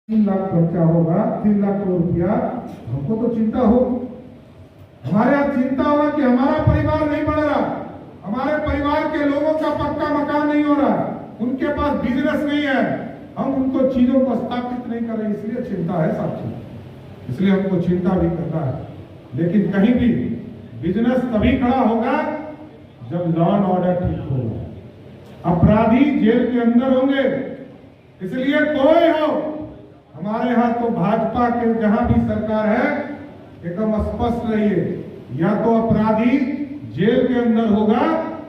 3 लाख खर्चा होगा, 3 लाख करोड़ रुपया, हमको तो चिंता हो। हमारे यहाँ चिंता होगा कि हमारा परिवार नहीं बढ़ रहा, हमारे परिवार के लोगों का पक्का मकान नहीं हो रहा, उनके पास बिजनेस नहीं है, हम उनको चीजों को स्थापित नहीं कर रहे, इसलिए चिंता है साथी, इसलिए हमको चिंता भी करना है। लेकिन कहीं भी बिजनेस तभी खड़ा होगा जब लॉ एंड ऑर्डर ठीक होगा, अपराधी जेल के अंदर होंगे। इसलिए कोई हो, हमारे यहाँ तो भाजपा के जहां भी सरकार है एकदम स्पष्ट रहिए, या तो अपराधी जेल के अंदर होगा,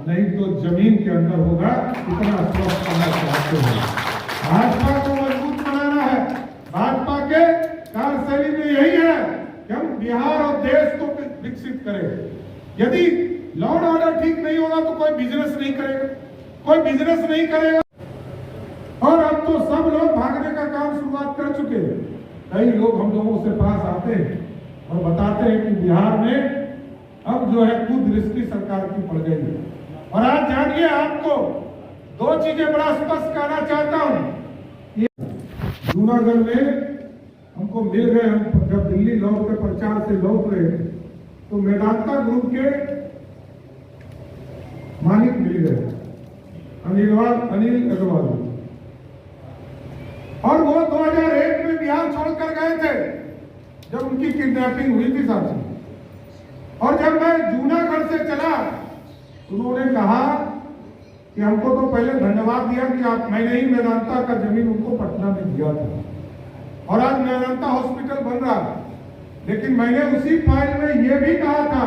नहीं तो जमीन के अंदर होगा। इतना स्पष्ट करना चाहते हैं। भाजपा को मजबूत बनाना है, भाजपा के कार्यशैली में यही है कि हम बिहार और देश को विकसित करें। यदि लॉ एंड ऑर्डर ठीक नहीं होगा तो कोई बिजनेस नहीं करेगा, कोई बिजनेस नहीं करेगा। और अब तो सब लोग भागने का काम शुरुआत कर चुके हैं। कई लोग हम लोगों से पास आते हैं और बताते हैं कि बिहार में अब जो है खुद दृष्टि सरकार की पड़ गई है। और आज जानिए, आपको 2 चीजें बड़ा स्पष्ट कहना चाहता हूं। जूनागढ़ में हमको मिल गए, हम जब दिल्ली लौट के प्रचार से लौट रहे थे तो मेदांता ग्रुप के मालिक मिल गए, अनिल अग्रवाल, और वो 2001 में बिहार छोड़कर गए थे जब उनकी किडनैपिंग हुई थी साथी। और जब मैं जूनागढ़ से चला, उन्होंने कहा कि हमको तो पहले धन्यवाद दिया कि आप, मैंने ही मेदांता का जमीन उनको पटना में दिया था और आज मेदांता हॉस्पिटल बन रहा। लेकिन मैंने उसी फाइल में यह भी कहा था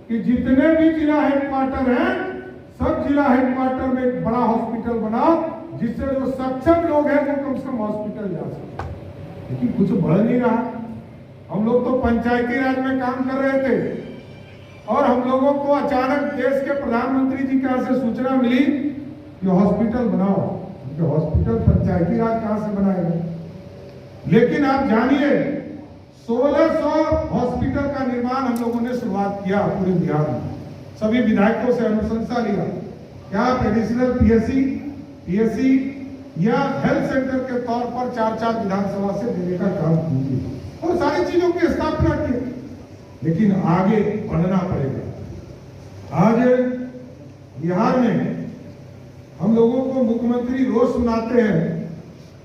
कि जितने भी जिला हेडक्वार्टर हैं, सब जिला हेडक्वार्टर में एक बड़ा हॉस्पिटल बनाओ, जिससे जो सक्षम लोग हैं वो कम से कम हॉस्पिटल जा सके। लेकिन कुछ बढ़ नहीं रहा। हम लोग तो पंचायती राज में काम कर रहे थे और हम लोगों को अचानक देश के प्रधानमंत्री जी कहां से सूचना मिली कि हॉस्पिटल बनाओ। हॉस्पिटल पंचायती राज कहां से बनाएगा? लेकिन आप जानिए, 1600 हॉस्पिटल का निर्माण हम लोगों ने शुरुआत किया पूरे बिहार में। सभी विधायकों से अनुशंसा लिया क्या आप एडिशनल पीएससी या हेल्थ सेंटर के तौर पर 4-4 विधानसभा से देने का काम कीजिए, और सारी चीजों की स्थापना की। लेकिन आगे बढ़ना पड़ेगा। आज बिहार में हम लोगों को मुख्यमंत्री रोज सुनाते हैं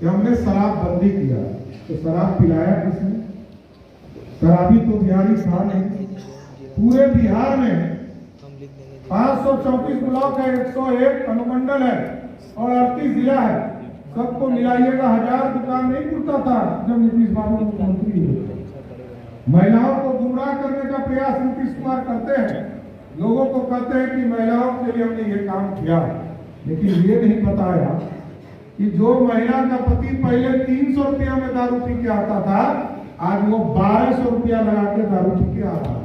कि हमने शराब बंदी किया, तो शराब पिलाया किसने? शराबी तो बिहारी था नहीं। पूरे बिहार में 534 ब्लॉक है, 101 अनुमंडल है और 38 जिला है। सबको मिलाइएगा 1000 दुकान नहीं खुलता था जब नीतीश बाबू मुख्यमंत्री हुए। महिलाओं को गुमराह करने का प्रयास नीतीश कुमार करते हैं, लोगों को कहते हैं कि महिलाओं के लिए हमने ये काम किया, लेकिन ये नहीं बताया कि जो महिला का पति पहले 300 रुपया में दारू पी के आता था, आज वो 1200 रुपया लगा के दारू पी के आ रहा है।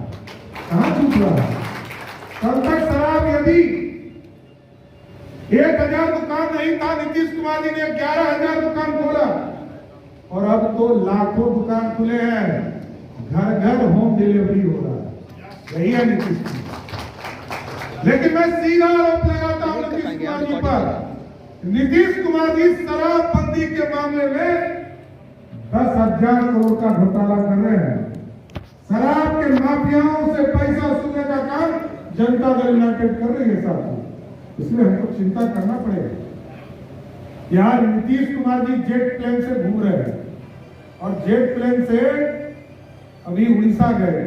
कहाँ छूट रहा है? कल तक शराब यदि 1000 दुकान नहीं था, नीतीश कुमार जी ने 11000 दुकान खोला और अब तो लाखों दुकान खुले हैं, घर घर होम डिलीवरी हो रहा है। यही है नीतीश कुमार। लेकिन मैं सीधा आरोप लगाता हूं नीतीश कुमार जी पर। नीतीश कुमार जी शराबबंदी के मामले में 10,000 करोड़ का घोटाला कर रहे हैं। शराब के माफियाओं से पैसा वसूलने का काम जनता दल यूनाइटेड कर रही है साथियों। इसलिए हमको चिंता करना पड़ेगा। यार नीतीश कुमार जी जेट प्लेन से घूम रहे हैं और जेट प्लेन से अभी उड़ीसा गए।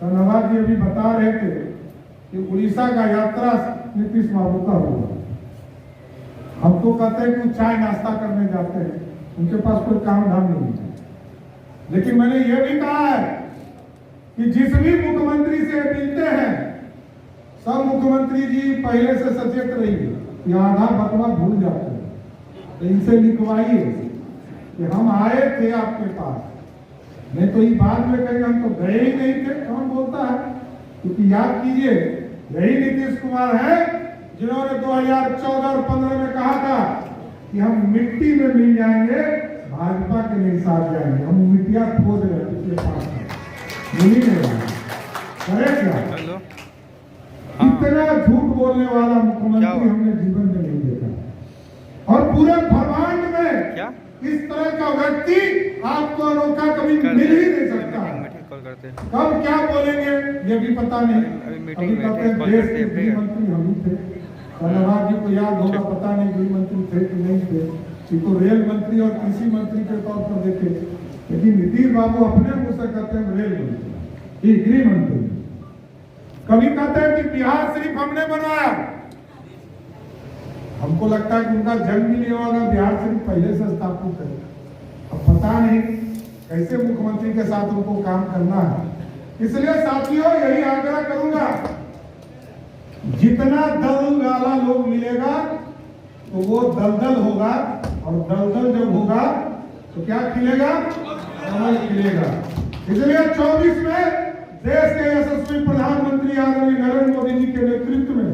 धन्यवाद जी अभी बता रहे थे कि उड़ीसा का यात्रा नीतीश बाबू का हुआ। हम तो कहते हैं कि चाय नाश्ता करने जाते हैं, उनके पास कोई काम धाम नहीं है। लेकिन मैंने यह भी कहा है कि जिस भी मुख्यमंत्री से मिलते हैं, सब मुख्यमंत्री जी पहले से सचेत रहिए कि आधा बतवा भूल जाते हैं, तो इनसे लिखवाइए कि हम आए थे आपके पास, नहीं तो ये बाद में कहेंगे हम तो गए ही नहीं थे। कौन बोलता है? क्योंकि याद कीजिए, यही नीतीश कुमार है जिन्होंने 2014 और 15 में कहा था कि हम मिट्टी में मिल जाएंगे, भाजपा के नहीं साथ जाएंगे। हम मिट्टियां खोज रहे पिछले 5 साल, मिल ही नहीं रहा। करे क्या? इतना झूठ बोलने वाला मुख्यमंत्री हमने जीवन में नहीं देखा। और पूरे ब्रह्मांड में इस तरह का व्यक्ति आपको अनोखा कभी मिल ही नहीं सकता। कब क्या बोलेंगे ये भी पता नहीं। अभी कहते हैं देश के गृह मंत्री हम ही थे, धन्यवाद जी को याद होगा, पता नहीं गृह मंत्री थे कि नहीं थे, इनको रेल मंत्री और कृषि मंत्री के तौर पर देखे, लेकिन नीतीश बाबू अपने मुंह से कहते हैं रेल मंत्री, गृह मंत्री। कभी कहते हैं कि बिहार सिर्फ हमने बनवाया, हमको लगता है कि उनका जन्म भी नहीं होगा, बिहार सिर्फ पहले से स्थापित है। अब पता नहीं कैसे मुख्यमंत्री के साथ उनको काम करना है। इसलिए साथियों यही आग्रह करूंगा, जितना दल वाला लोग मिलेगा तो वो दलदल होगा, और दलदल जब होगा तो क्या खिलेगा, कमल खिलेगा। इसलिए 24 में देश के यशस्वी प्रधानमंत्री आदरणीय नरेंद्र मोदी जी के नेतृत्व में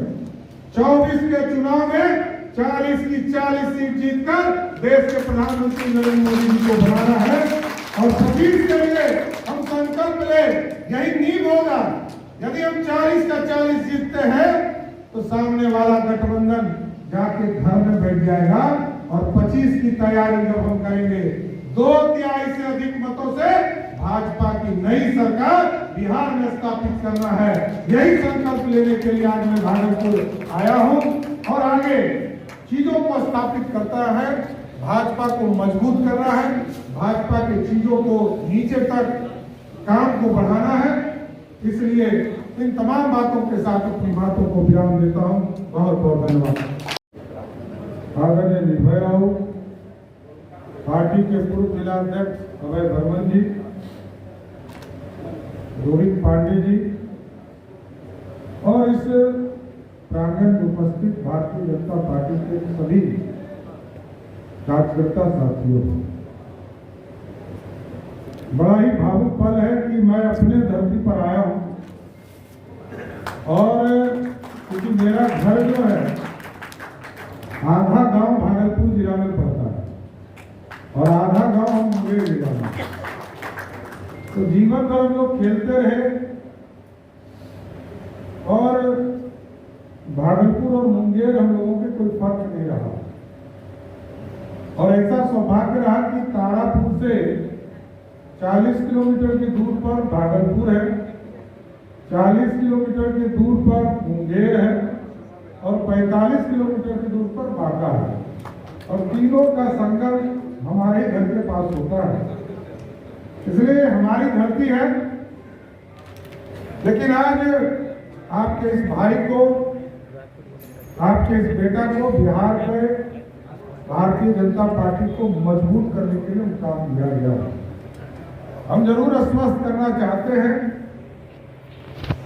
24 के चुनाव में 40 की 40 सीट जीतकर देश के प्रधानमंत्री नरेंद्र मोदी जी को बनाना है। और 25 के लिए हम संकल्प ले, यही नींव होगा। यदि हम 40 का 40 जीतते हैं तो सामने वाला गठबंधन जाके घर में बैठ जाएगा, और 25 की तैयारी जब हम करेंगे 2/3 से अधिक मतों से भाजपा की नई सरकार बिहार में स्थापित करना है। यही संकल्प लेने के लिए आज मैं भागलपुर आया हूं, और आगे चीजों को स्थापित करता है, भाजपा को मजबूत करना है, भाजपा की चीजों को नीचे तक काम को बढ़ाना है। इसलिए इन तमाम बातों के साथ अपनी बातों को विराम देता हूं। बहुत बहुत धन्यवाद। आदरणीय निर्भय राव, पार्टी के पूर्व जिलाध्यक्ष अभय बर्मन जी, रोहित पांडे जी, और इस प्रांगण में उपस्थित भारतीय जनता पार्टी के सभी कार्यकर्ता साथियों, बड़ा ही भावुक पल है कि मैं अपने धरती पर आया हूं, और क्योंकि मेरा घर जो है आधा गांव भागलपुर जिला में पड़ता है और आधा गांव मुंगेर जिला में। तो जीवन भर हम लोग खेलते रहे, और भागलपुर और मुंगेर हम लोगों के कोई फर्क नहीं रहा। और ऐसा सौभाग्य रहा कि तारापुर से 40 किलोमीटर की दूर पर भागलपुर है, 40 किलोमीटर की दूर पर मुंगेर है, और 45 किलोमीटर की दूर पर बांका है, और तीनों का संगम हमारे घर के पास होता है। इसलिए हमारी धरती है। लेकिन आज आपके इस भाई को, आपके इस बेटा को बिहार में भारतीय जनता पार्टी को मजबूत करने के लिए काम दिया गया। हम जरूर आश्वस्त करना चाहते हैं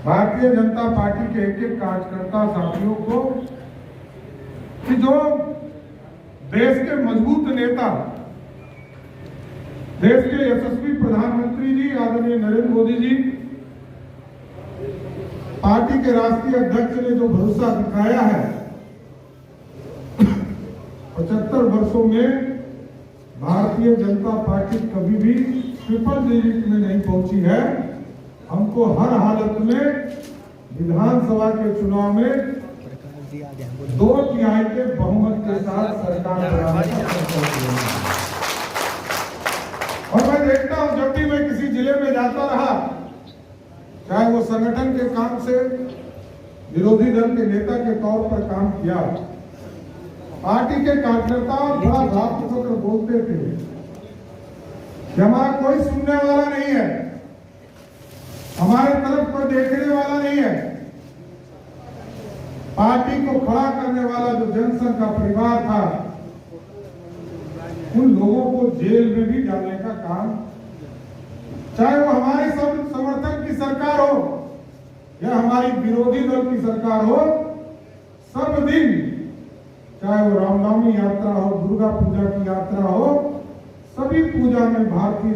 भारतीय जनता पार्टी के एक एक कार्यकर्ता साथियों को कि जो देश के मजबूत नेता, देश के यशस्वी प्रधानमंत्री जी आदरणीय नरेंद्र मोदी जी, पार्टी के राष्ट्रीय अध्यक्ष ने जो भरोसा दिखाया है, 75 वर्षों में भारतीय जनता पार्टी कभी भी ट्रिपल डिजिट में नहीं पहुंची है। हमको हर हालत में विधानसभा के चुनाव में 2/3 के बहुमत के साथ सरकार बनाने का संकल्प लिया। और मैं देखता हूं जब भी मैं किसी जिले में जाता रहा, चाहे वो संगठन के काम से विरोधी दल के नेता के तौर पर काम किया, पार्टी के कार्यकर्ता बड़ा भावपूर्वक बोलते थे कि हमारा कोई सुनने वाला नहीं है, हमारे तरफ कोई देखने वाला नहीं है। पार्टी को खड़ा करने वाला जो जनसंघ का परिवार था, उन लोगों को जेल में भी डालने का काम, चाहे वो हमारे समर्थन की सरकार हो या हमारी विरोधी दल की सरकार हो, सब दिन, चाहे वो रामनवमी यात्रा हो, दुर्गा पूजा की यात्रा हो, सभी पूजा में भारतीय